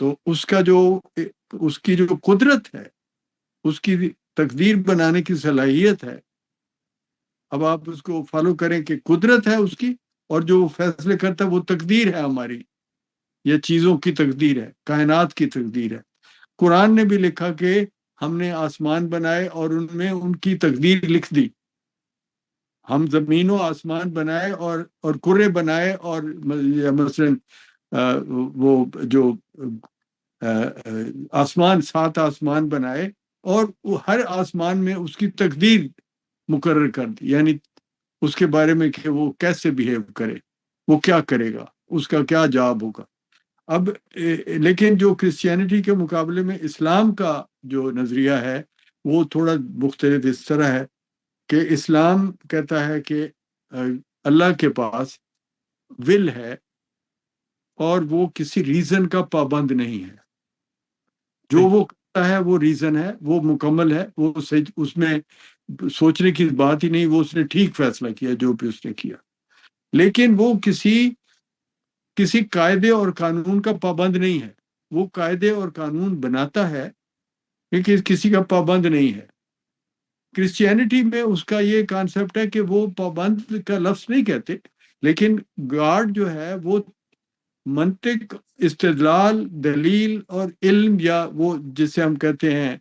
تو اس کی جو قدرت ہے، اس کی تقدیر بنانے کی صلاحیت ہے. اب آپ اس کو فالو کریں کہ قدرت ہے اس کی، اور جو فیصلے کرتا ہے وہ تقدیر ہے ہماری. یہ چیزوں کی تقدیر ہے، کائنات کی تقدیر ہے. قرآن نے بھی لکھا کہ ہم نے آسمان بنائے اور ان میں ان کی تقدیر لکھ دی. ہم زمین و آسمان بنائے اور کرے بنائے، اور مثلا وہ جو آسمان، 7 آسمان بنائے، اور ہر آسمان میں اس کی تقدیر مقرر کر دی. یعنی اس کے بارے میں کہ وہ کیسے بیہیو کرے، وہ کیا کرے گا، اس کا کیا جواب ہوگا. اب لیکن جو کرسچینٹی کے مقابلے میں اسلام کا جو نظریہ ہے وہ تھوڑا مختلف اس طرح ہے کہ اسلام کہتا ہے کہ اللہ کے پاس ول ہے، اور وہ کسی ریزن کا پابند نہیں ہے. جو وہ کرتا ہے وہ ریزن ہے، وہ مکمل ہے، وہ اس میں سوچنے کی بات ہی نہیں، وہ اس نے ٹھیک فیصلہ کیا جو بھی اس نے کیا. لیکن وہ کسی قاعدے اور قانون کا پابند نہیں ہے. وہ قاعدے اور قانون بناتا ہے لیکن کسی کا پابند نہیں ہے. کرسچینٹی میں اس کا یہ کانسیپٹ ہے کہ وہ پابند کا لفظ نہیں کہتے، لیکن گاڈ جو ہے وہ منطق، استدلال، دلیل اور علم، یا وہ جسے ہم کہتے ہیں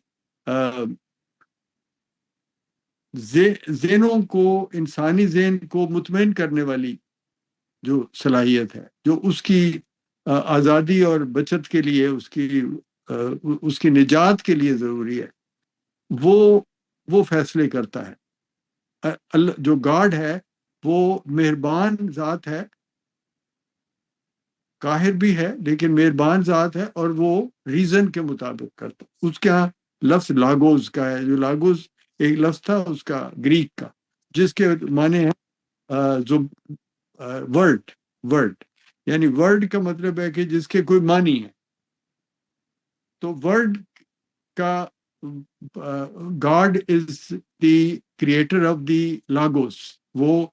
ذہنوں کو، انسانی ذہن کو مطمئن کرنے والی جو صلاحیت ہے، جو اس کی آزادی اور بچت کے لیے، اس کی نجات کے لیے ضروری ہے، وہ فیصلے کرتا ہے. اللہ جو گاڈ ہے وہ مہربان ذات ہے، قاہر بھی ہے لیکن مہربان ذات ہے، اور وہ ریزن کے مطابق کرتا ہے. اس کے ہاں لفظ لاگوز کا ہے، جو لاگوز ایک لفظ تھا اس کا گریک کا، جس کے معنی ہے جو ورڈ، یعنی ورڈ کا مطلب ہے کہ جس کے کوئی معنی ہے. تو ورڈ کا God is the creator of the Lagos. وہ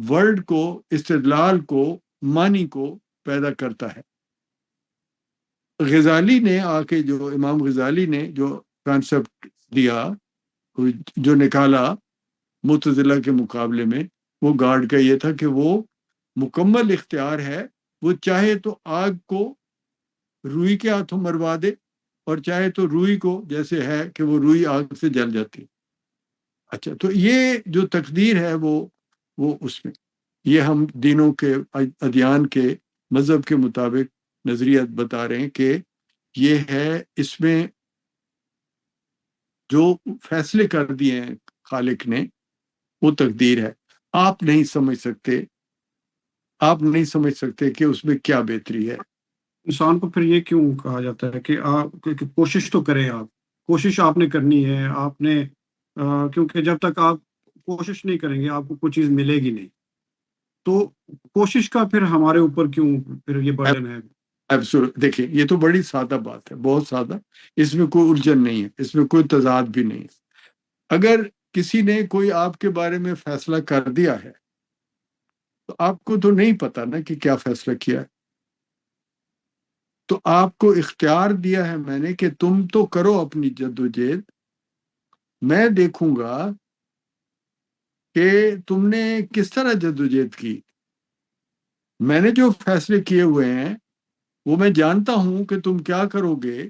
ورڈ کو، استدلال کو، معنی کو پیدا کرتا ہے. غزالی نے آ کے، جو امام غزالی نے جو کانسیپٹ دیا، جو نکالا معتزلہ کے مقابلے میں، وہ گاڈ کا یہ تھا کہ وہ مکمل اختیار ہے. وہ چاہے تو آگ کو روئی کے ہاتھوں مروا دے، اور چاہے تو روئی کو، جیسے ہے کہ وہ روئی آگ سے جل جاتی. اچھا، تو یہ جو تقدیر ہے وہ اس میں، یہ ہم دینوں کے، ادیان کے، مذہب کے مطابق نظریات بتا رہے ہیں کہ یہ ہے، اس میں جو فیصلے کر دیے ہیں خالق نے وہ تقدیر ہے. آپ نہیں سمجھ سکتے کہ اس میں کیا بہتری ہے. انسان کو پھر یہ کیوں کہا جاتا ہے کہ آپ کہ کوشش تو کریں، آپ کوشش آپ نے کرنی ہے، آپ نے کیونکہ جب تک آپ کوشش نہیں کریں گے آپ کو کوئی چیز ملے گی نہیں. تو کوشش کا پھر ہمارے اوپر کیوں پھر یہ برڈن ہے؟ دیکھیں، یہ تو بڑی سادہ بات ہے، بہت سادہ. اس میں کوئی الجھن نہیں ہے، اس میں کوئی تضاد بھی نہیں ہے. اگر کسی نے کوئی آپ کے بارے میں فیصلہ کر دیا ہے تو آپ کو تو نہیں پتا نا کہ کیا فیصلہ کیا ہے. تو آپ کو اختیار دیا ہے میں نے کہ تم تو کرو اپنی جدوجہد، میں دیکھوں گا کہ تم نے کس طرح جدوجہد کی. میں نے جو فیصلے کیے ہوئے ہیں وہ میں جانتا ہوں کہ تم کیا کرو گے،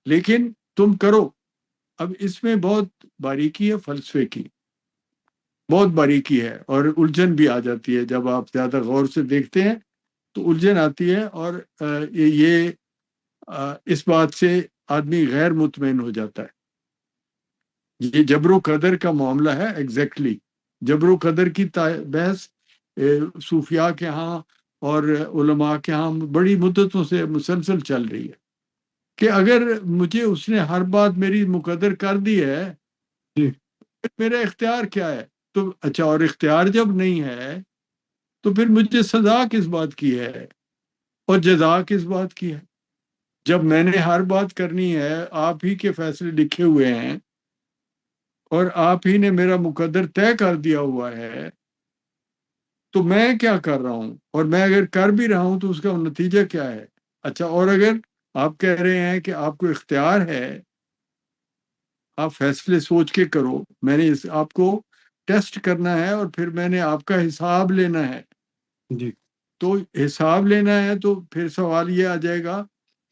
لیکن تم کرو. اب اس میں بہت باریکی ہے، فلسفے کی بہت باریکی ہے، اور الجھن بھی آ جاتی ہے. جب آپ زیادہ غور سے دیکھتے ہیں تو الجھن آتی ہے، اور یہ اس بات سے آدمی غیر مطمئن ہو جاتا ہے. یہ جبر و قدر کا معاملہ ہے. ایگزیکٹلی جبر و قدر کی بحث صوفیاء کے ہاں اور علماء کے ہاں بڑی مدتوں سے مسلسل چل رہی ہے کہ اگر مجھے اس نے ہر بات میری مقدر کر دی ہے، میرا اختیار کیا ہے؟ تو اچھا، اور اختیار جب نہیں ہے تو پھر مجھے سزا کس بات کی ہے اور جزا کس بات کی ہے؟ جب میں نے ہر بات کرنی ہے، آپ ہی کے فیصلے لکھے ہوئے ہیں اور آپ ہی نے میرا مقدر طے کر دیا ہوا ہے، تو میں کیا کر رہا ہوں؟ اور میں اگر کر بھی رہا ہوں تو اس کا نتیجہ کیا ہے؟ اچھا، اور اگر آپ کہہ رہے ہیں کہ آپ کو اختیار ہے، آپ فیصلے سوچ کے کرو، میں نے آپ کو ٹیسٹ کرنا ہے اور پھر میں نے آپ کا حساب لینا ہے۔ جی تو حساب لینا ہے تو پھر سوال یہ آ جائے گا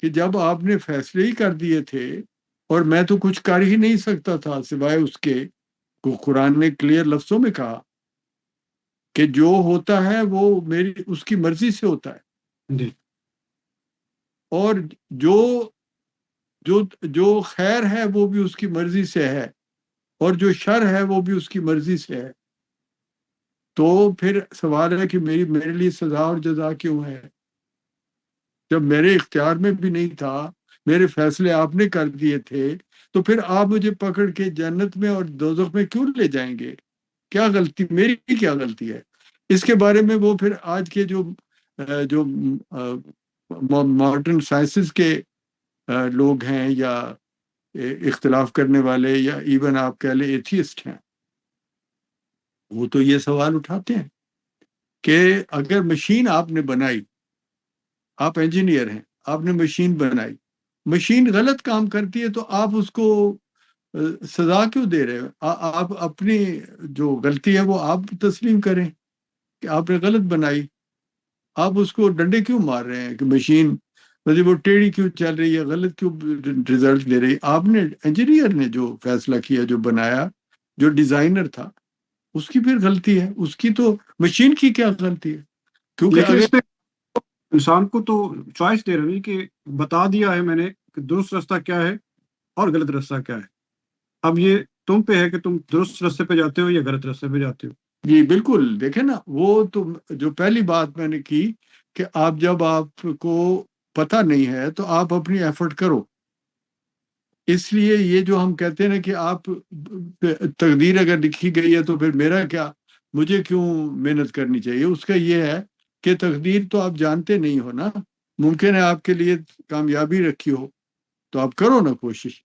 کہ جب آپ نے فیصلے ہی کر دیے تھے اور میں تو کچھ کر ہی نہیں سکتا تھا سوائے اس کے، قرآن نے کلیئر لفظوں میں کہا کہ جو ہوتا ہے وہ میری اس کی مرضی سے ہوتا ہے، جی اور جو جو جو خیر ہے وہ بھی اس کی مرضی سے ہے، اور جو شر ہے وہ بھی اس کی مرضی سے ہے۔ تو پھر سوال ہے کہ میرے لیے سزا اور جزا کیوں ہے جب میرے اختیار میں بھی نہیں تھا، میرے فیصلے آپ نے کر دیے تھے، تو پھر آپ مجھے پکڑ کے جنت میں اور دوزخ میں کیوں لے جائیں گے؟ کیا غلطی میری، کیا غلطی ہے؟ اس کے بارے میں وہ پھر آج کے جو ماڈرن سائنسز کے لوگ ہیں، یا اختلاف کرنے والے، یا ایون آپ کہہ لیں ایتھیسٹ ہیں، وہ تو یہ سوال اٹھاتے ہیں کہ اگر مشین آپ نے بنائی، آپ انجینئر ہیں، آپ نے مشین بنائی، مشین غلط کام کرتی ہے تو آپ اس کو سزا کیوں دے رہے ہیں؟ آپ اپنی جو غلطی ہے وہ آپ تسلیم کریں کہ آپ نے غلط بنائی، آپ اس کو ڈنڈے کیوں مار رہے ہیں کہ مشین مطلب وہ ٹیڑھی کیوں چل رہی ہے، غلط کیوں رزلٹ دے رہی؟ آپ نے، انجینئر نے جو فیصلہ کیا، جو بنایا، جو ڈیزائنر تھا، اس کی پھر غلطی ہے، اس کی تو مشین کی کیا غلطی ہے؟ کیونکہ لیکن اگر اس میں انسان کو تو چوائس دے رہی کہ بتا دیا ہے میں نے کہ درست راستہ کیا ہے اور غلط راستہ کیا ہے، اب یہ تم پہ ہے کہ تم درست راستے پہ جاتے ہو یا غلط راستے پہ جاتے ہو۔ جی بالکل، دیکھیں نا، وہ تو جو پہلی بات میں نے کی کہ جب آپ کو پتہ نہیں ہے تو آپ اپنی ایفرٹ کرو۔ اس لیے یہ جو ہم کہتے ہیں نا کہ آپ تقدیر اگر لکھی گئی ہے تو پھر میرا کیا، مجھے کیوں محنت کرنی چاہیے، اس کا یہ ہے کہ تقدیر تو آپ جانتے نہیں ہو نا، ممکن ہے آپ کے لیے کامیابی رکھی ہو، تو آپ کرو نا کوشش۔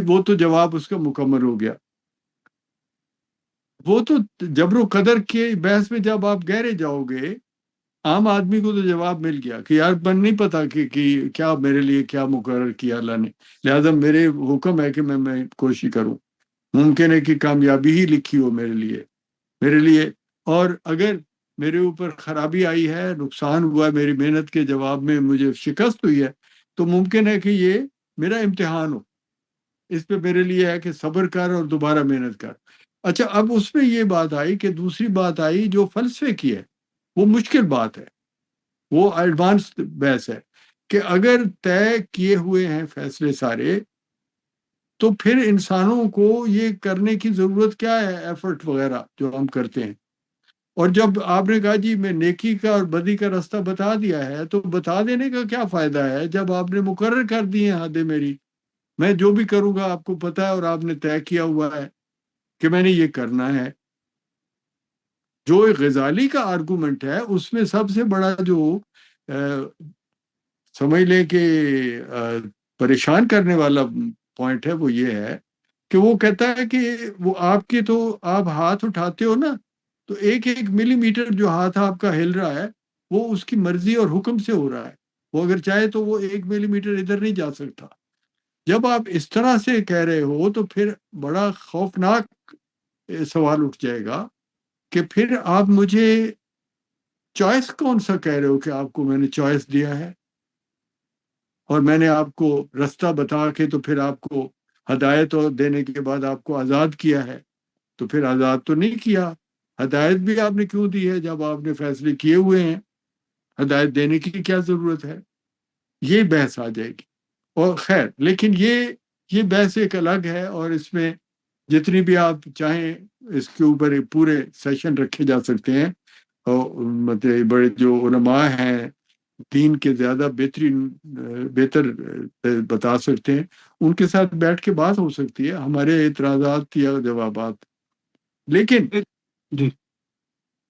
وہ تو جواب اس کا مکمل ہو گیا۔ وہ تو جبر و قدر کے بحث میں جب آپ گہرے جاؤ گے، عام آدمی کو تو جواب مل گیا کہ یار من نہیں پتا کہ کیا میرے لیے کیا مقرر کیا اللہ نے، لہذا میرے حکم ہے کہ میں کوشش کروں، ممکن ہے کہ کامیابی ہی لکھی ہو میرے لیے۔ اور اگر میرے اوپر خرابی آئی ہے، نقصان ہوا ہے، میری محنت کے جواب میں مجھے شکست ہوئی ہے، تو ممکن ہے کہ یہ میرا امتحان ہو، اس پہ میرے لیے ہے کہ صبر کر اور دوبارہ محنت کر۔ اچھا، اب اس میں یہ بات آئی کہ دوسری بات آئی جو فلسفے کی ہے، وہ مشکل بات ہے، وہ ایڈوانس بحث ہے کہ اگر طے کیے ہوئے ہیں فیصلے سارے، تو پھر انسانوں کو یہ کرنے کی ضرورت کیا ہے، ایفرٹ وغیرہ جو ہم کرتے ہیں۔ اور جب آپ نے کہا جی میں نیکی کا اور بدی کا راستہ بتا دیا ہے، تو بتا دینے کا کیا فائدہ ہے جب آپ نے مقرر کر دی ہیں حدیں میری، میں جو بھی کروں گا آپ کو پتا ہے، اور آپ نے طے کیا ہوا ہے کہ میں نے یہ کرنا ہے۔ جو غزالی کا آرگومنٹ ہے اس میں سب سے بڑا جو سمجھ لیں کہ پریشان کرنے والا پوائنٹ ہے، وہ یہ ہے کہ وہ کہتا ہے کہ وہ آپ ہاتھ اٹھاتے ہو نا، تو ایک ایک ملی میٹر جو ہاتھ آپ کا ہل رہا ہے وہ اس کی مرضی اور حکم سے ہو رہا ہے، وہ اگر چاہے تو وہ 1 ملی میٹر ادھر نہیں جا سکتا۔ جب آپ اس طرح سے کہہ رہے ہو تو پھر بڑا خوفناک سوال اٹھ جائے گا کہ پھر آپ مجھے چوائس کون سا کہہ رہے ہو کہ آپ کو میں نے چوائس دیا ہے، اور میں نے آپ کو راستہ بتا کے تو پھر آپ کو ہدایت دینے کے بعد آپ کو آزاد کیا ہے، تو پھر آزاد تو نہیں کیا، ہدایت بھی آپ نے کیوں دی ہے جب آپ نے فیصلے کیے ہوئے ہیں، ہدایت دینے کی کیا ضرورت ہے؟ یہ بحث آ جائے گی۔ اور خیر، لیکن یہ بحث ایک الگ ہے، اور اس میں جتنی بھی آپ چاہیں اس کے اوپر ایک پورے سیشن رکھے جا سکتے ہیں، اور مطلب بڑے جو علماء ہیں دین کے زیادہ بہتر بتا سکتے ہیں، ان کے ساتھ بیٹھ کے بات ہو سکتی ہے، ہمارے اعتراضات یا جوابات۔ لیکن جی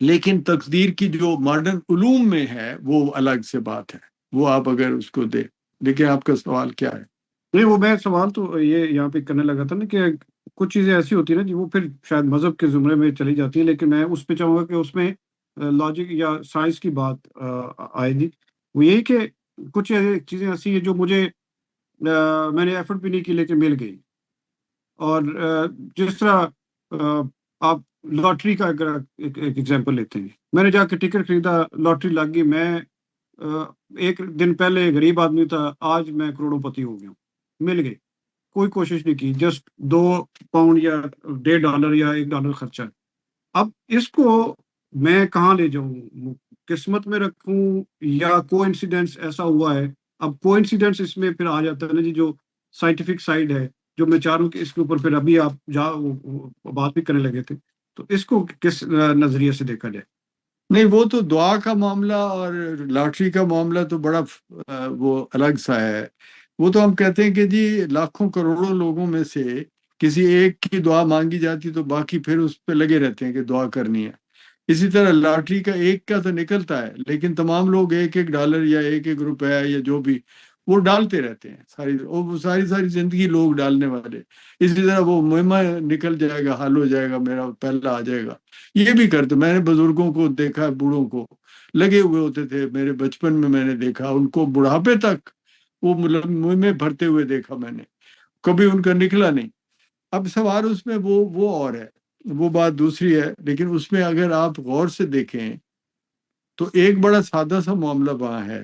لیکن تقدیر کی جو ماڈرن علوم میں ہے وہ الگ سے بات ہے، وہ آپ اگر اس کو دیں۔ لیکن آپ کا سوال کیا ہے؟ نہیں، وہ میں سوال تو یہ یہاں پہ کرنے لگا تھا نا کہ کچھ چیزیں ایسی ہوتی ہیں نا جی وہ پھر شاید مذہب کے زمرے میں چلی جاتی ہیں، لیکن میں اس پہ چاہوں گا کہ اس میں لاجک یا سائنس کی بات آئے گی۔ وہ یہی کہ کچھ چیزیں ایسی ہیں جو مجھے میں نے ایفرٹ بھی نہیں کی لیکن مل گئی. اور جس طرح آپ لاٹری کا اگر ایک ایگزامپل لیتے ہیں، میں نے جا کے ٹکٹ خریدا، لاٹری لگ گئی. میں ایک دن پہلے غریب آدمی تھا، آج میں کروڑوں پتی ہو گیا ہوں. مل گئی، کوئی کوشش نہیں کی، جسٹ 2 پاؤنڈ یا $1.5 یا $1 خرچہ. اب اس کو میں کہاں لے جاؤں؟ قسمت میں رکھوں یا کو انسیڈنس ایسا ہوا ہے؟ اب کو انسیڈنس اس میں پھر آ جاتا ہے نا جی، جو سائنٹیفک سائڈ ہے، جو میں چاہ رہا ہوں کہ اس کے اوپر پھر ابھی آپ بات بھی کرنے لگے تھے، تو اس کو کس نظریے سے دیکھا جائے؟ نہیں، وہ تو دعا کا معاملہ اور لاٹری کا معاملہ تو بڑا وہ الگ سا ہے. وہ تو ہم کہتے ہیں کہ جی لاکھوں کروڑوں لوگوں میں سے کسی ایک کی دعا مانگی جاتی تو باقی پھر اس پہ لگے رہتے ہیں کہ دعا کرنی ہے. اسی طرح لاٹری کا ایک کا تو نکلتا ہے، لیکن تمام لوگ $1 یا ایک روپیہ یا جو بھی وہ ڈالتے رہتے ہیں. ساری زندگی لوگ ڈالنے والے. اسی طرح وہ مہمہ نکل جائے گا، حل ہو جائے گا، میرا پہلا آ جائے گا. یہ بھی کرتے. میں نے بزرگوں کو دیکھا، بوڑھوں کو لگے ہوئے ہوتے تھے. میرے بچپن میں نے دیکھا ان کو بڑھاپے تک وہ مہمیں بھرتے ہوئے دیکھا میں نے. کبھی ان کا نکلا نہیں. اب سوال اس میں وہ اور ہے، وہ بات دوسری ہے. لیکن اس میں اگر آپ غور سے دیکھیں تو ایک بڑا سادہ سا معاملہ وہاں ہے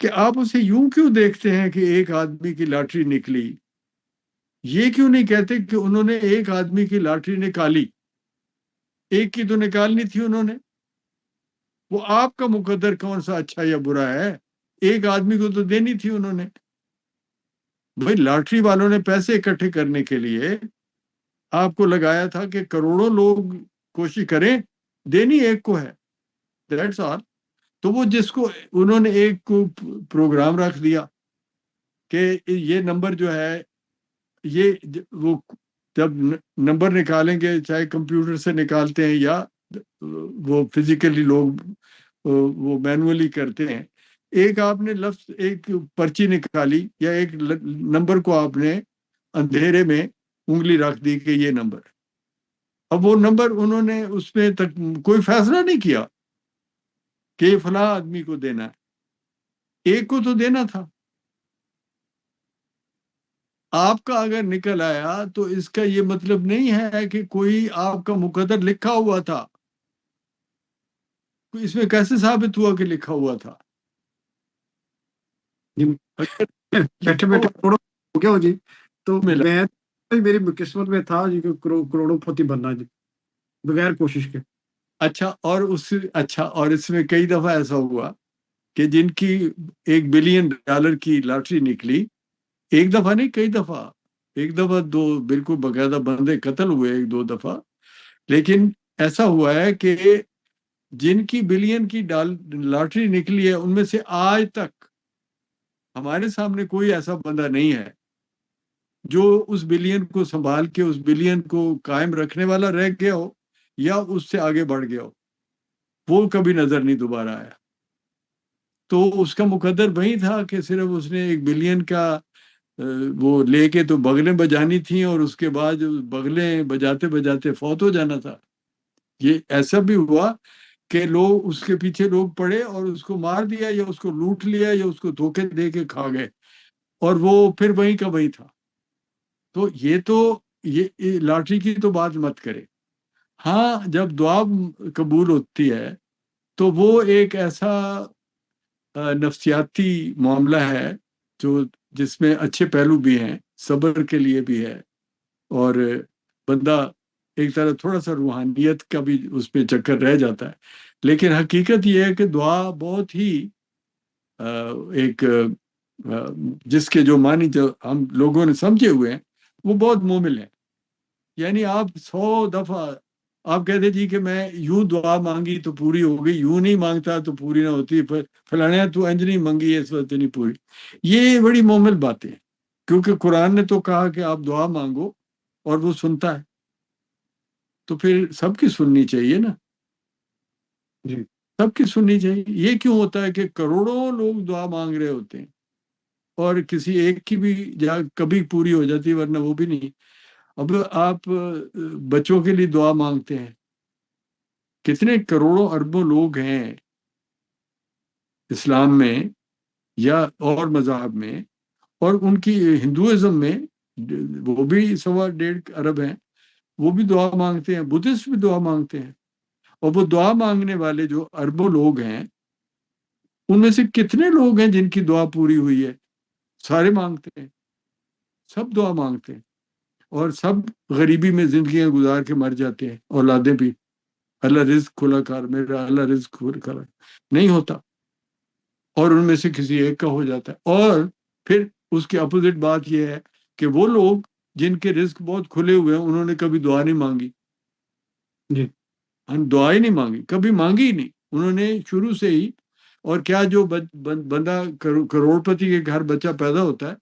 کہ آپ اسے یوں کیوں دیکھتے ہیں کہ ایک آدمی کی لاٹری نکلی. یہ کیوں نہیں کہتے کہ انہوں نے ایک آدمی کی لاٹری نکالی؟ ایک کی تو نکالنی تھی انہوں نے. وہ آپ کا مقدر کون سا اچھا یا برا ہے؟ ایک آدمی کو تو دینی تھی انہوں نے. بھائی لاٹری والوں نے پیسے اکٹھے کرنے کے لیے آپ کو لگایا تھا کہ کروڑوں لوگ کوشش کریں، دینی ایک کو ہے. That's all. تو وہ جس کو انہوں نے ایک کو پروگرام رکھ دیا کہ یہ نمبر جو ہے، یہ وہ جب نمبر نکالیں گے، چاہے کمپیوٹر سے نکالتے ہیں یا وہ فزیکلی لوگ وہ مینولی کرتے ہیں. ایک آپ نے لفظ، ایک پرچی نکالی یا ایک نمبر کو آپ نے اندھیرے میں انگلی رکھ دی کہ یہ نمبر. اب وہ نمبر انہوں نے اس میں تک کوئی فیصلہ نہیں کیا کہ فلاں آدمی کو دینا ہے. ایک کو تو دینا تھا. آپ کا اگر نکل آیا تو اس کا یہ مطلب نہیں ہے کہ کوئی آپ کا مقدر لکھا ہوا تھا. اس میں کیسے ثابت ہوا کہ لکھا ہوا تھا؟ بیٹھے لکھا بیٹھے ہوا کروڑوں ہو گیا ہو جی. تو ملا. میں میری قسمت میں تھا جی کہ کروڑوں پتی بننا جی، بغیر کوشش کے. اچھا، اور اس میں کئی دفعہ ایسا ہوا کہ جن کی $1 بلین کی لاٹری نکلی، ایک دفعہ نہیں، کئی دفعہ. ایک دفعہ دو بالکل باقاعدہ بندے قتل ہوئے، ایک دو دفعہ. لیکن ایسا ہوا ہے کہ جن کی بلین کی لاٹری نکلی ہے ان میں سے آج تک ہمارے سامنے کوئی ایسا بندہ نہیں ہے جو اس بلین کو سنبھال کے اس بلین کو قائم رکھنے والا رہ گیا ہو یا اس سے آگے بڑھ گیا ہو. وہ کبھی نظر نہیں دوبارہ آیا. تو اس کا مقدر وہی تھا کہ صرف اس نے 1 بلین کا وہ لے کے تو بغلیں بجانی تھیں اور اس کے بعد بغلیں بجاتے بجاتے فوت ہو جانا تھا. یہ ایسا بھی ہوا کہ لوگ اس کے پیچھے لوگ پڑے اور اس کو مار دیا یا اس کو لوٹ لیا یا اس کو دھوکے دے کے کھا گئے، اور وہ پھر وہیں کا وہی تھا. یہ لاٹری کی تو بات مت کرے. ہاں، جب دعا قبول ہوتی ہے تو وہ ایک ایسا نفسیاتی معاملہ ہے جس میں اچھے پہلو بھی ہیں، صبر کے لیے بھی ہے، اور بندہ ایک طرح تھوڑا سا روحانیت کا بھی اس پہ چکر رہ جاتا ہے. لیکن حقیقت یہ ہے کہ دعا بہت ہی ایک جس کے جو معنی جو ہم لوگوں نے سمجھے ہوئے ہیں وہ بہت مومل ہے. یعنی آپ 100 دفعہ آپ کہتے جی کہ میں یوں دعا مانگی تو پوری ہو گئی، یوں نہیں مانگتا تو پوری نہ ہوتی، فلانا تو انج نہیں منگی اس وقت نہیں پوری. یہ بڑی مومل باتیں ہیں، کیونکہ قرآن نے تو کہا کہ آپ دعا مانگو اور وہ سنتا ہے. تو پھر سب کی سننی چاہیے نا. جی سب کی سننی چاہیے. یہ کیوں ہوتا ہے کہ کروڑوں لوگ دعا مانگ رہے ہوتے ہیں اور کسی ایک کی بھی کبھی پوری ہو جاتی ہے، ورنہ وہ بھی نہیں. اب آپ بچوں کے لیے دعا مانگتے ہیں. کتنے کروڑوں اربوں لوگ ہیں اسلام میں یا اور مذاہب میں، اور ان کی ہندوازم میں وہ بھی 1.25 ارب ہیں، وہ بھی دعا مانگتے ہیں، بدھسٹ بھی دعا مانگتے ہیں. اور وہ دعا مانگنے والے جو اربوں لوگ ہیں، ان میں سے کتنے لوگ ہیں جن کی دعا پوری ہوئی ہے؟ سارے مانگتے ہیں، سب دعا مانگتے ہیں، اور سب غریبی میں زندگیاں گزار کے مر جاتے ہیں، اولادیں بھی. اللہ رزق کھلا کر، میرا اللہ رزق کھلا کر، نہیں ہوتا. اور ان میں سے کسی ایک کا ہو جاتا ہے. اور پھر اس کی اپوزٹ بات یہ ہے کہ وہ لوگ جن کے رزق بہت کھلے ہوئے ہیں، انہوں نے کبھی دعا نہیں مانگی. جی ہم دعا ہی نہیں مانگی، کبھی مانگی ہی نہیں انہوں نے شروع سے ہی. اور کیا جو بندہ کروڑ پتی کے گھر بچہ پیدا ہوتا ہے،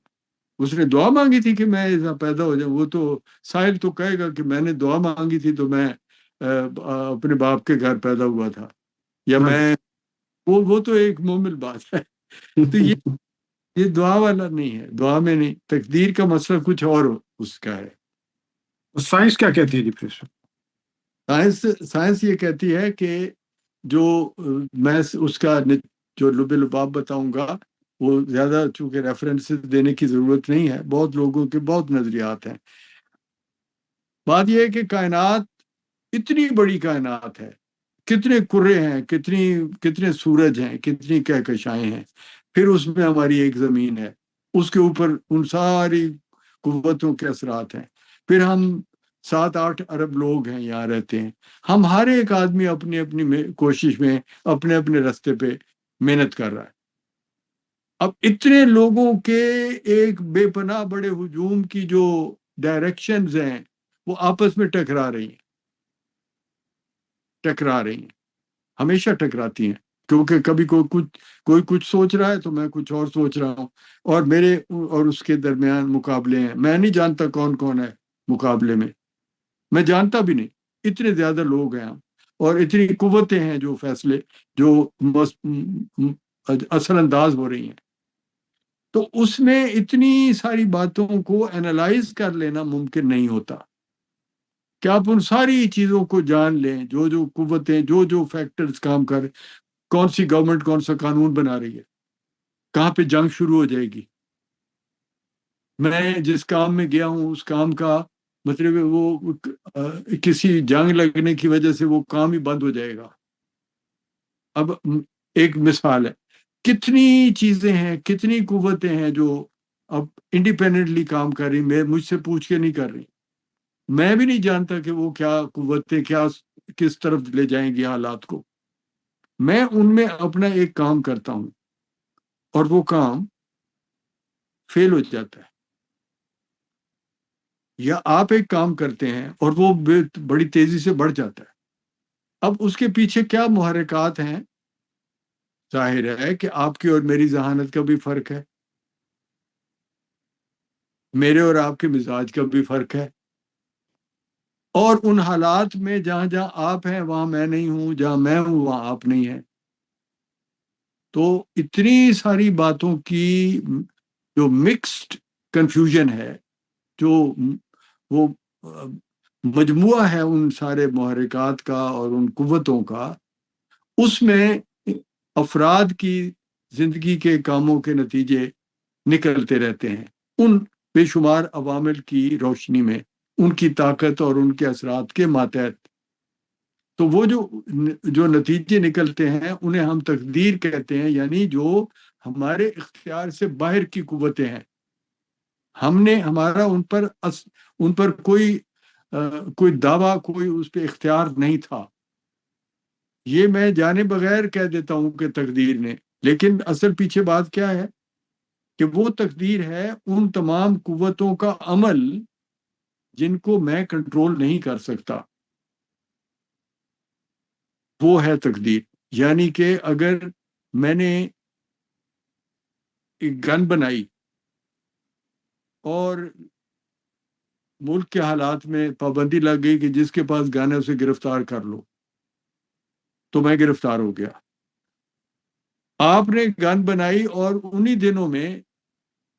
اس نے دعا مانگی تھی کہ میں ایسا پیدا ہو جاؤں؟ وہ تو سائل تو کہے گا کہ میں نے دعا مانگی تھی تو میں اپنے باپ کے گھر پیدا ہوا تھا، یا ہاں میں وہ تو ایک مومل بات ہے. تو یہ دعا والا نہیں ہے، دعا میں نہیں. تقدیر کا مسئلہ کچھ اور اس کا ہے. سائنس کیا کہتی ہے جی پھر؟ سائنس یہ کہتی ہے کہ جو میں اس کا جو لب لباب بتاؤں گا، وہ زیادہ چونکہ ریفرنس دینے کی ضرورت نہیں ہے، بہت لوگوں کے بہت نظریات ہیں. بات یہ ہے کہ کائنات اتنی بڑی کائنات ہے، کتنے کرے ہیں، کتنے سورج ہیں، کتنی کہکشائیں ہیں. پھر اس میں ہماری ایک زمین ہے، اس کے اوپر ان ساری قوتوں کے اثرات ہیں. پھر ہم 7-8 ارب لوگ ہیں یہاں رہتے ہیں. ہم ہر ایک آدمی اپنی اپنی کوشش میں اپنے اپنے رستے پہ محنت کر رہا ہے. اب اتنے لوگوں کے ایک بے پناہ بڑے ہجوم کی جو ڈائریکشنز ہیں، وہ آپس میں ٹکرا رہی ہیں، ہمیشہ ٹکراتی ہیں. کیونکہ کبھی کوئی کچھ سوچ رہا ہے تو میں کچھ اور سوچ رہا ہوں، اور میرے اور اس کے درمیان مقابلے ہیں. میں نہیں جانتا کون کون ہے مقابلے میں جانتا بھی نہیں. اتنے زیادہ لوگ ہیں ہم، اور اتنی قوتیں ہیں جو فیصلے جو اثر انداز ہو رہی ہیں. تو اس میں اتنی ساری باتوں کو اینالائز کر لینا ممکن نہیں ہوتا کہ آپ ان ساری چیزوں کو جان لیں، جو قوتیں، جو فیکٹرز کام کر، کون سی گورنمنٹ کون سا قانون بنا رہی ہے، کہاں پہ جنگ شروع ہو جائے گی. میں جس کام میں گیا ہوں اس کام کا مطلب وہ کسی جنگ لگنے کی وجہ سے وہ کام ہی بند ہو جائے گا. اب ایک مثال ہے، کتنی چیزیں ہیں، کتنی قوتیں ہیں جو اب انڈیپینڈنٹلی کام کر رہی، مجھ سے پوچھ کے نہیں کر رہی. میں بھی نہیں جانتا کہ وہ کیا قوتیں کس طرف لے جائیں گی حالات کو. میں ان میں اپنا ایک کام کرتا ہوں اور وہ کام فیل ہو جاتا ہے. یا آپ ایک کام کرتے ہیں اور وہ بڑی تیزی سے بڑھ جاتا ہے. اب اس کے پیچھے کیا محرکات ہیں؟ ظاہر ہے کہ آپ کی اور میری ذہانت کا بھی فرق ہے، میرے اور آپ کے مزاج کا بھی فرق ہے. اور ان حالات میں جہاں جہاں آپ ہیں وہاں میں نہیں ہوں، جہاں میں ہوں وہاں آپ نہیں ہیں. تو اتنی ساری باتوں کی جو مکسڈ کنفیوژن ہے، جو وہ مجموعہ ہے ان سارے محرکات کا اور ان قوتوں کا، اس میں افراد کی زندگی کے کاموں کے نتیجے نکلتے رہتے ہیں ان بے شمار عوامل کی روشنی میں، ان کی طاقت اور ان کے اثرات کے ماتحت. تو وہ جو نتیجے نکلتے ہیں انہیں ہم تقدیر کہتے ہیں، یعنی جو ہمارے اختیار سے باہر کی قوتیں ہیں. ہم نے ہمارا ان پر کوئی دعویٰ، کوئی اس پہ اختیار نہیں تھا. یہ میں جانے بغیر کہہ دیتا ہوں کہ تقدیر نے، لیکن اصل پیچھے بات کیا ہے کہ وہ تقدیر ہے ان تمام قوتوں کا عمل جن کو میں کنٹرول نہیں کر سکتا. وہ ہے تقدیر. یعنی کہ اگر میں نے ایک گن بنائی اور ملک کے حالات میں پابندی لگ گئی کہ جس کے پاس گن ہے اسے گرفتار کر لو، تو میں گرفتار ہو گیا. آپ نے گن بنائی اور انہی دنوں میں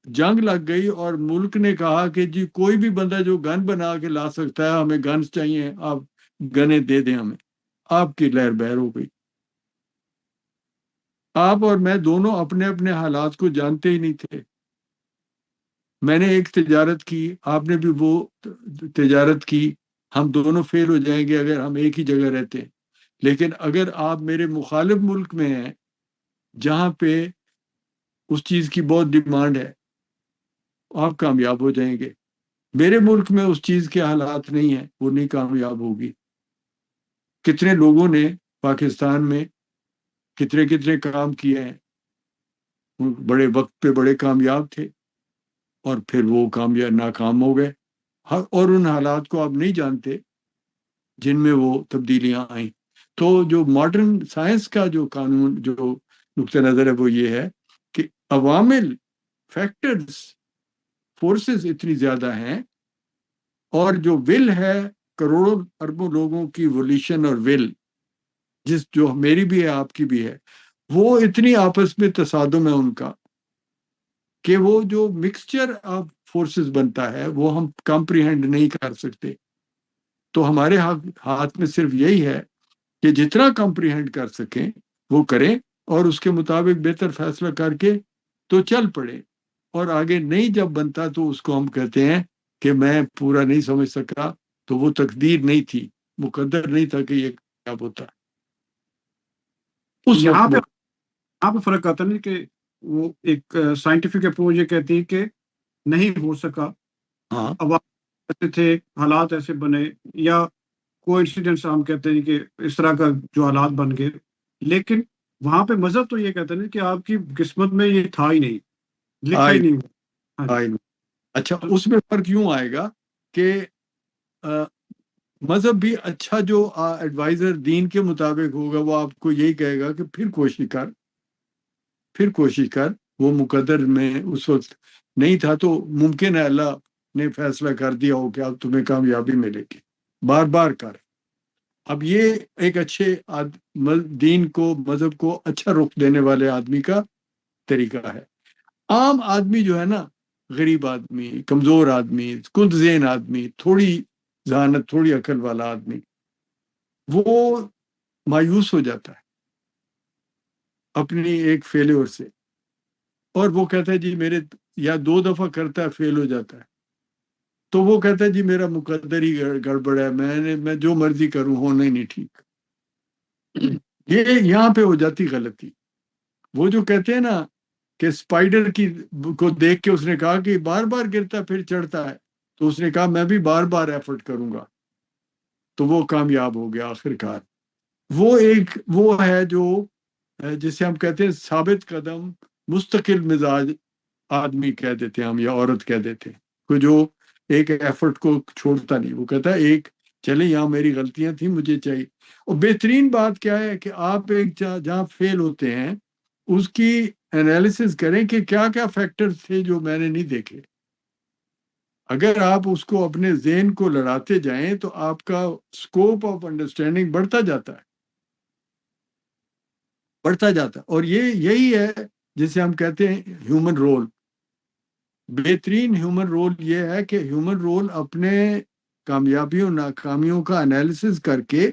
جنگ لگ گئی اور ملک نے کہا کہ جی کوئی بھی بندہ جو گن بنا کے لا سکتا ہے، ہمیں گنز چاہیے، آپ گنیں دے دیں ہمیں. آپ کی لہر بہر ہو گئی. آپ اور میں دونوں اپنے اپنے حالات کو جانتے ہی نہیں تھے. میں نے ایک تجارت کی، آپ نے بھی وہ تجارت کی. ہم دونوں فیل ہو جائیں گے اگر ہم ایک ہی جگہ رہتے ہیں. لیکن اگر آپ میرے مخالف ملک میں ہیں جہاں پہ اس چیز کی بہت ڈیمانڈ ہے، آپ کامیاب ہو جائیں گے. میرے ملک میں اس چیز کے حالات نہیں ہیں، وہ نہیں کامیاب ہوگی. کتنے لوگوں نے پاکستان میں کتنے کتنے کام کیے ہیں، بڑے وقت پہ بڑے کامیاب تھے، اور پھر وہ کامیاب ناکام ہو گئے. اور ان حالات کو آپ نہیں جانتے جن میں وہ تبدیلیاں آئیں. تو جو ماڈرن سائنس کا جو قانون، جو نقطہ نظر ہے، وہ یہ ہے کہ عوامل، فیکٹرز، فورسز اتنی زیادہ ہیں، اور جو ول ہے کروڑوں اربوں لوگوں کی ولیشن اور ول، جو میری بھی ہے آپ کی بھی ہے، وہ اتنی آپس میں تصادم ہے ان کا کہ وہ جو مکسچر آف فورسز بنتا ہے وہ ہم کمپریہینڈ نہیں کر سکتے. تو ہمارے ہاتھ میں صرف یہی ہے کہ جتنا کمپریہینڈ کر سکیں وہ کریں، اور اس کے مطابق بہتر فیصلہ کر کے تو چل پڑے. اور آگے نہیں جب بنتا تو اس کو ہم کہتے ہیں کہ میں پورا نہیں سمجھ سکا، تو وہ تقدیر نہیں تھی، مقدر نہیں تھا کہ یہ کیا ہوتا اس یہاں وقت. پہ یہاں پہ فرق آتا ہے کہ وہ ایک سائنٹیفک اپروچ یہ کہتی ہے کہ نہیں ہو سکا، ہاں، عوام ایسے تھے، حالات ایسے بنے، یا کوئی انسیڈنٹس ہم کہتے ہیں کہ اس طرح کا جو حالات بن گئے. لیکن وہاں پہ مذہب تو یہ کہتے ہیں کہ آپ کی قسمت میں یہ تھا ہی نہیں، لکھا ہی آئی نہیں ہوا. ہاں جی. آئی اچھا، تو اس میں فرق یوں آئے گا کہ مذہب بھی اچھا جو ایڈوائزر دین کے مطابق ہوگا وہ آپ کو یہی کہے گا کہ پھر کوشش کر، پھر کوشش کر. وہ مقدر میں اس وقت نہیں تھا، تو ممکن ہے اللہ نے فیصلہ کر دیا ہو کہ اب تمہیں کامیابی ملے گی، بار بار کر. اب یہ ایک اچھے دین کو، مذہب کو اچھا رخ دینے والے آدمی کا طریقہ ہے. عام آدمی جو ہے نا، غریب آدمی، کمزور آدمی، کند ذہن آدمی، تھوڑی ذہانت، تھوڑی عقل والا آدمی، وہ مایوس ہو جاتا ہے اپنی ایک فیلیور سے، اور وہ کہتا ہے جی میرے، یا دو دفعہ کرتا ہے فیل ہو جاتا ہے، تو وہ کہتا ہے جی میرا مقدر ہی گڑبڑ ہے، میں جو مرضی کروں ہونا ہی نہیں ٹھیک. یہ یہاں پہ ہو جاتی غلطی. وہ جو کہتے ہیں نا کہ اسپائڈر کو دیکھ کے اس نے کہا کہ بار بار گرتا پھر چڑھتا ہے، تو اس نے کہا میں بھی بار بار ایفرٹ کروں گا، تو وہ کامیاب ہو گیا آخر کار. وہ ہے جو جسے ہم کہتے ہیں ثابت قدم، مستقل مزاج آدمی کہہ دیتے ہیں ہم، یا عورت کہہ دیتے ہیں، کہ جو ایک ایفرٹ کو چھوڑتا نہیں. وہ کہتا ہے ایک چلے یہاں میری غلطیاں تھیں، مجھے چاہیے. اور بہترین بات کیا ہے کہ آپ ایک جہاں فیل ہوتے ہیں اس کی انالیسس کریں کہ کیا کیا فیکٹر تھے جو میں نے نہیں دیکھے. اگر آپ اس کو اپنے ذہن کو لڑاتے جائیں تو آپ کا اسکوپ آف انڈرسٹینڈنگ بڑھتا جاتا ہے، بڑھتا جاتا ہے. اور یہی ہے جسے ہم کہتے ہیں ہیومن رول. بہترین ہیومن رول یہ ہے کہ ہیومن رول اپنے کامیابیوں ناکامیوں کا انالیسس کر کے،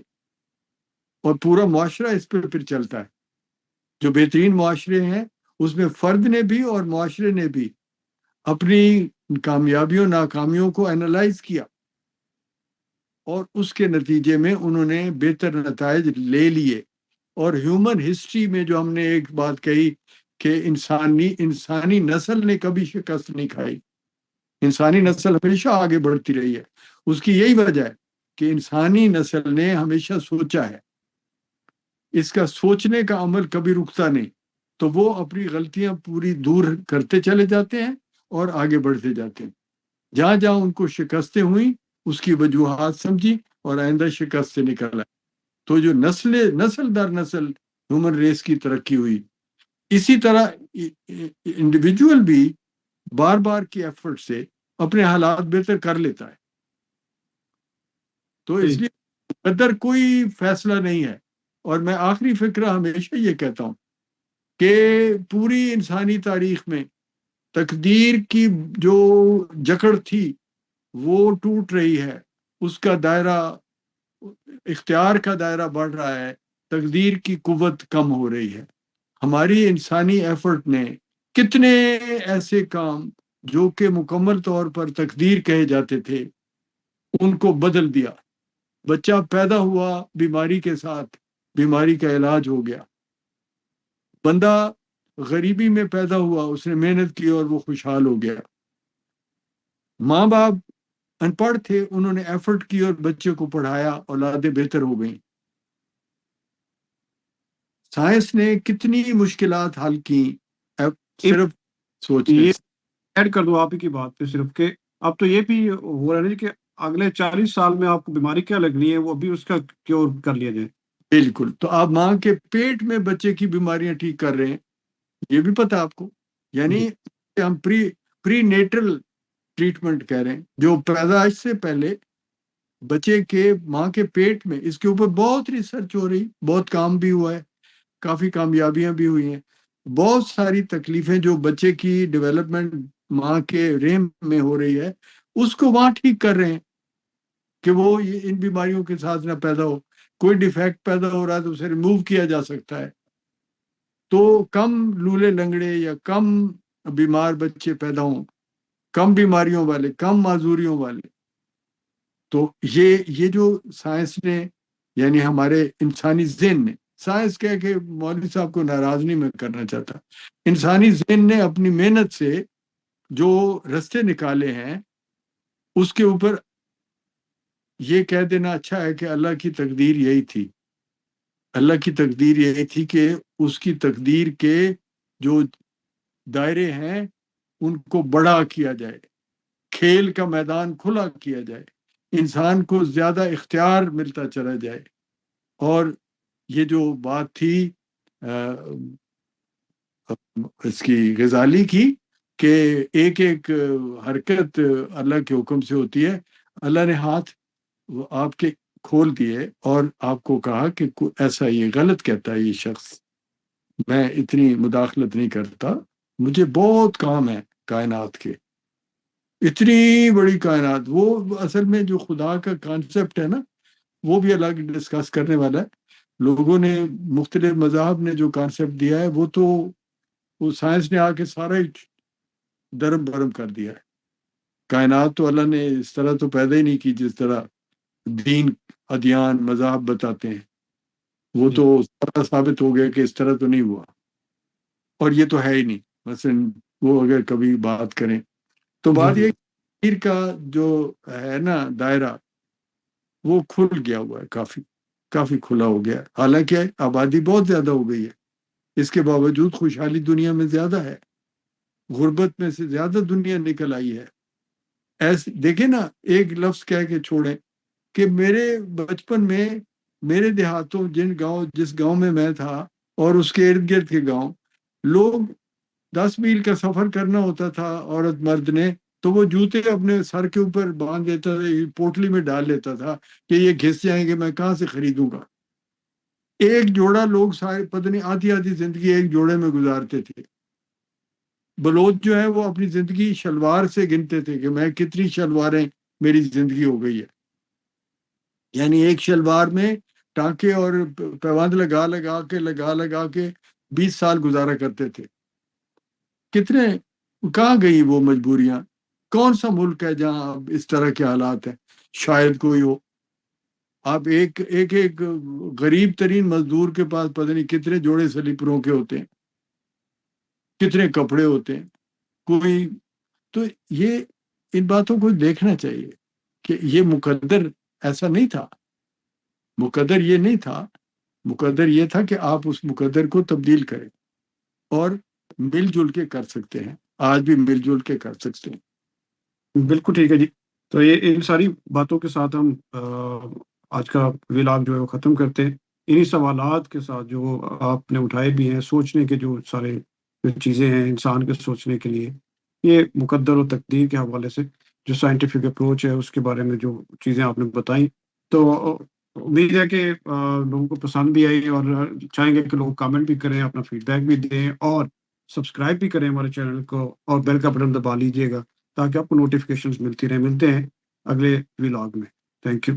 اور پورا معاشرہ اس پہ پھر چلتا ہے. جو بہترین معاشرے ہیں اس میں فرد نے بھی اور معاشرے نے بھی اپنی کامیابیوں ناکامیوں کو انالائز کیا، اور اس کے نتیجے میں انہوں نے بہتر نتائج لے لیے. اور ہیومن ہسٹری میں جو ہم نے ایک بات کہی کہ انسانی نسل نے کبھی شکست نہیں کھائی، انسانی نسل ہمیشہ آگے بڑھتی رہی ہے. اس کی یہی وجہ ہے کہ انسانی نسل نے ہمیشہ سوچا ہے، اس کا سوچنے کا عمل کبھی رکتا نہیں. تو وہ اپنی غلطیاں پوری دور کرتے چلے جاتے ہیں اور آگے بڑھتے جاتے ہیں. جہاں جہاں ان کو شکستیں ہوئیں اس کی وجوہات سمجھی اور آئندہ شکست سے نکل آئے. تو جو نسل در نسل ہیومن ریس کی ترقی ہوئی، اسی طرح انڈیویجول بھی بار بار کی ایفرٹ سے اپنے حالات بہتر کر لیتا ہے. تو اس جی لیے قدر کوئی فیصلہ نہیں ہے. اور میں آخری فکرہ ہمیشہ یہ کہتا ہوں کہ پوری انسانی تاریخ میں تقدیر کی جو جکڑ تھی وہ ٹوٹ رہی ہے، اس کا دائرہ، اختیار کا دائرہ بڑھ رہا ہے، تقدیر کی قوت کم ہو رہی ہے. ہماری انسانی ایفرٹ نے کتنے ایسے کام جو کہ مکمل طور پر تقدیر کہے جاتے تھے ان کو بدل دیا. بچہ پیدا ہوا بیماری کے ساتھ، بیماری کا علاج ہو گیا. بندہ غریبی میں پیدا ہوا، اس نے محنت کی اور وہ خوشحال ہو گیا. ماں باپ ان پڑھ تھے، انہوں نے ایفرٹ کی اور بچے کو پڑھایا، اولادیں بہتر ہو گئیں. سائنس نے کتنی مشکلات حل کی صرف سوچنے یہ سے. ایڈ کر دو آپ ہی کی بات پہ صرف کہ اب تو یہ بھی ہو رہا ہے نا کہ اگلے 40 سال میں آپ کو بیماری کیا لگنی ہے وہ بھی اس کا کیور کر لیا جائے. بالکل. تو آپ ماں کے پیٹ میں بچے کی بیماریاں ٹھیک کر رہے ہیں، یہ بھی پتہ آپ کو. یعنی ہم پری نیٹرل ٹریٹمنٹ کہہ رہے ہیں، جو پیدائش سے پہلے بچے کے ماں کے پیٹ میں، اس کے اوپر بہت ریسرچ ہو رہی، بہت کام بھی ہوا ہے، کافی کامیابیاں بھی ہوئی ہیں. بہت ساری تکلیفیں جو بچے کی ڈیولپمنٹ ماں کے رحم میں ہو رہی ہے اس کو وہاں ٹھیک کر رہے ہیں کہ وہ ان بیماریوں کے ساتھ نہ پیدا ہو. کوئی ڈیفیکٹ پیدا ہو رہا ہے تو اسے ریموو کیا جا سکتا ہے. تو کم لولے لنگڑے یا کم بیمار بچے پیدا ہوں، کم بیماریوں والے، کم معذوریوں والے. تو یہ جو سائنس نے، یعنی ہمارے انسانی ذہن نے، سائنس کہہ کے مولوی صاحب کو ناراض نہیں میں کرنا چاہتا، انسانی ذہن نے اپنی محنت سے جو رستے نکالے ہیں اس کے اوپر یہ کہہ دینا اچھا ہے کہ اللہ کی تقدیر یہی تھی. اللہ کی تقدیر یہی تھی کہ اس کی تقدیر کے جو دائرے ہیں ان کو بڑا کیا جائے، کھیل کا میدان کھلا کیا جائے، انسان کو زیادہ اختیار ملتا چلا جائے. اور یہ جو بات تھی اس کی غزالی کی کہ ایک ایک حرکت اللہ کے حکم سے ہوتی ہے. اللہ نے ہاتھ آپ کے کھول دیے اور آپ کو کہا کہ ایسا یہ غلط کہتا ہے یہ شخص، میں اتنی مداخلت نہیں کرتا، مجھے بہت کام ہے کائنات کے. اتنی بڑی کائنات، وہ اصل میں جو خدا کا کانسیپٹ ہے نا وہ بھی الگ ڈسکس کرنے والا ہے. لوگوں نے، مختلف مذاہب نے جو کانسیپٹ دیا ہے وہ سائنس نے آ کے سارا ہی درم برم کر دیا ہے. کائنات تو اللہ نے اس طرح تو پیدا ہی نہیں کی جس طرح دین، ادیان، مذاہب بتاتے ہیں. وہ تو سارا ثابت ہو گیا کہ اس طرح تو نہیں ہوا، اور یہ تو ہے ہی نہیں. مثلا وہ اگر کبھی بات کریں تو بات یہ تقدیر کا جو ہے نا دائرہ وہ کھل گیا ہوا ہے، کافی کھلا ہو گیا ہے. حالانکہ آبادی بہت زیادہ ہو گئی ہے، اس کے باوجود خوشحالی دنیا میں زیادہ ہے، غربت میں سے زیادہ دنیا نکل آئی ہے. ایسے دیکھیں نا، ایک لفظ کہہ کے چھوڑیں کہ میرے بچپن میں میرے دیہاتوں، جس گاؤں میں میں تھا اور اس کے ارد گرد کے گاؤں، لوگ 10 میل کا سفر کرنا ہوتا تھا عورت مرد نے تو وہ جوتے اپنے سر کے اوپر باندھ دیتا تھا، پوٹلی میں ڈال لیتا تھا کہ یہ گھس جائیں گے، میں کہاں سے خریدوں گا. ایک جوڑا لوگ سارے پتہ نہیں آدھی زندگی ایک جوڑے میں گزارتے تھے. بلوچ جو ہے وہ اپنی زندگی شلوار سے گنتے تھے کہ میں کتنی شلواریں میری زندگی ہو گئی ہے. یعنی ایک شلوار میں ٹانکے اور پیوند لگا کے 20 سال گزارا کرتے تھے. کتنے کہاں گئی وہ مجبوریاں؟ کون سا ملک ہے جہاں اب اس طرح کے حالات ہیں؟ شاید کوئی ہو. آپ ایک غریب ترین مزدور کے پاس پتہ نہیں کتنے جوڑے سلیپروں کے ہوتے ہیں، کتنے کپڑے ہوتے ہیں. کوئی تو یہ ان باتوں کو دیکھنا چاہیے کہ یہ مقدر ایسا نہیں تھا. مقدر یہ نہیں تھا، مقدر یہ تھا کہ آپ اس مقدر کو تبدیل کریں اور مل جل کے کر سکتے ہیں. آج بھی مل جل کے کر سکتے ہیں. بالکل ٹھیک ہے جی. تو یہ ان ساری باتوں کے ساتھ ہم آج کا ولاگ جو ہے وہ ختم کرتے ہیں. انہی سوالات کے ساتھ جو آپ نے اٹھائے بھی ہیں، سوچنے کے جو سارے چیزیں ہیں انسان کے سوچنے کے لیے، یہ مقدر و تقدیر کے حوالے سے جو سائنٹیفک اپروچ ہے اس کے بارے میں جو چیزیں آپ نے بتائیں، تو امید ہے کہ لوگوں کو پسند بھی آئی، اور چاہیں گے کہ لوگ کامنٹ بھی کریں، اپنا فیڈ بیک بھی دیں، اور سبسکرائب بھی کریں ہمارے چینل کو، اور بیل کا بٹن دبا لیجیے گا تاکہ آپ کو نوٹیفیکیشنز ملتی رہیں. ملتے ہیں اگلے ولاگ میں. Thank you.